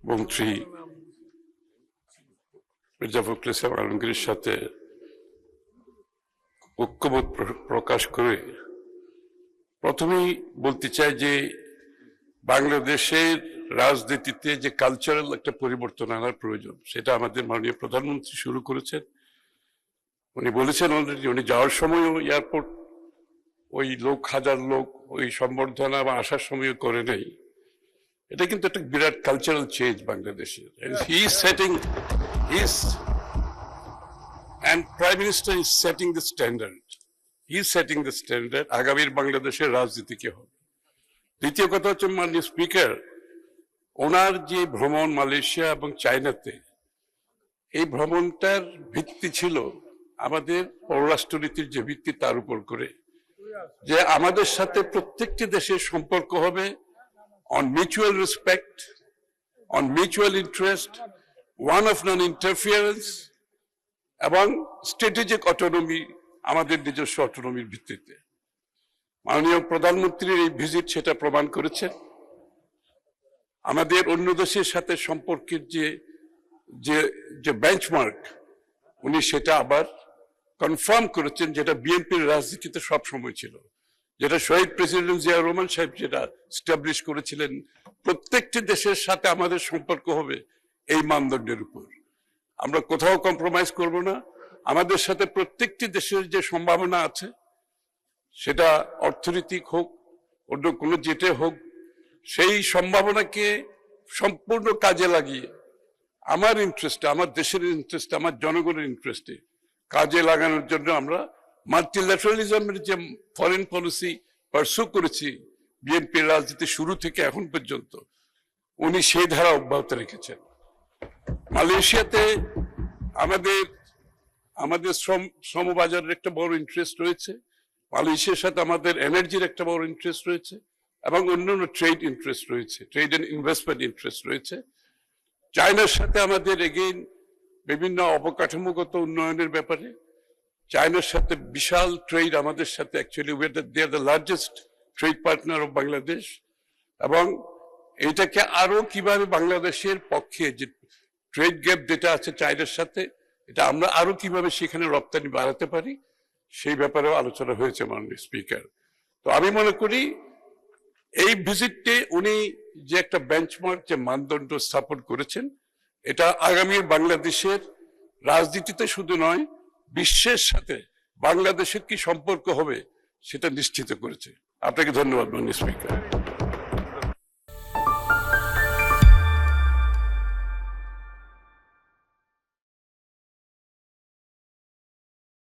মন্ত্রী মির্জা ফখরুল ইসলাম আলমগীরের সাথে ঐক্যবোধ প্রকাশ করে প্রথমেই বলতে চাই যে বাংলাদেশের রাজনীতিতে যে কালচারাল একটা পরিবর্তন আনার প্রয়োজন, সেটা আমাদের মাননীয় প্রধানমন্ত্রী শুরু করেছেন। উনি বলেছেন অলরেডি, উনি যাওয়ার সময়ও এয়ারপোর্ট ওই হাজার লোক ওই সম্বর্ধনা বা আসার সময় করে নাই। এটা কিন্তু একটা বিরাট কালচারাল চেঞ্জ বাংলাদেশের। And Prime Minister is setting the standard. He is setting the standard. আগামীর বাংলাদেশের রাজনীতি কি হবে। দ্বিতীয় কথা হচ্ছে, মাননীয় স্পিকার, ওনার যে ভ্রমণ মালয়েশিয়া এবং চায়নাতে, এই ভ্রমণটার ভিত্তি ছিল আমাদের পররাষ্ট্রনীতির যে ভিত্তি তার উপর করে, যে আমাদের সাথে প্রত্যেকটি দেশের সম্পর্ক হবে on mutual respect, on mutual interest, one of non-interference এবং স্ট্র্যাটেজিক অটোনমি, আমাদের নিজস্ব অটোনমির ভিত্তিতে। মাননীয় প্রধানমন্ত্রীর এই ভিজিট সেটা প্রমাণ করেছে। আমাদের অন্য দেশের সাথে সম্পর্কের যে বেঞ্চমার্ক, উনি সেটা আবার কনফার্ম করেছেন, যেটা বিএনপির রাজনীতিতে সব সময় ছিল, যেটা শহীদ প্রেসিডেন্ট জিয়া রহমান সাহেব যেটা স্টাবলিশ করেছিলেন, প্রত্যেকটি দেশের সাথে আমাদের সম্পর্ক হবে এই মানদণ্ডের উপর। আমরা কোথাও কম্প্রোমাইজ করব না। আমাদের সাথে প্রত্যেকটি দেশের যে সম্ভাবনা আছে, সেটা অর্থনৈতিক হোক, অন্য কোনো জেটে হোক, সেই সম্ভাবনাকে সম্পূর্ণ কাজে লাগিয়ে আমার ইন্টারেস্টে, আমার দেশের ইন্টারেস্টে, আমার জনগণের ইন্টারেস্টে কাজে লাগানোর জন্য আমরা মাল্টিল্যাটারালিজমের যে ফরেন পলিসি পারসু করেছি বিএনপির রাজনীতি শুরু থেকে এখন পর্যন্ত, উনি সেই ধারা অব্যাহত রেখেছেন। মালয়েশিয়াতে আমাদের শ্রমবাজারের একটা বড় ইন্টারেস্ট রয়েছে, মালয়েশিয়ার সাথে আমাদের এনার্জির একটা বড় ইন্টারেস্ট রয়েছে, এবং অন্যান্য ট্রেড ইন্টারেস্ট রয়েছে, ট্রেড এন্ড ইনভেস্টমেন্ট ইন্টারেস্ট রয়েছে। চায়নার সাথে আমাদের এগেইন বিভিন্ন অবকাঠামোগত উন্নয়নের ব্যাপারে, চায়নার সাথে বিশাল ট্রেড আমাদের সাথে, actually they are the largest trade partner of Bangladesh. এবং এইটাকে আরো কিভাবে বাংলাদেশের পক্ষে যে ট্রেড গ্যাপ যেটা আছে চায়নার সাথে, এটা আমরা আরো কিভাবে সেখানে রপ্তানি বাড়াতে পারি, সেই ব্যাপারেও আলোচনা হয়েছে মাননীয় স্পিকার। তো আমি মনে করি এই ভিজিটে উনি যে একটা বেঞ্চমার্ক, যে মানদণ্ড স্থাপন করেছেন, এটা আগামী বাংলাদেশের রাজনীতিতে শুধু নয়, বিশ্বের সাথে বাংলাদেশের কি সম্পর্ক হবে সেটা নিশ্চিত করেছে। আপনাকে ধন্যবাদ মাননীয় স্পিকার।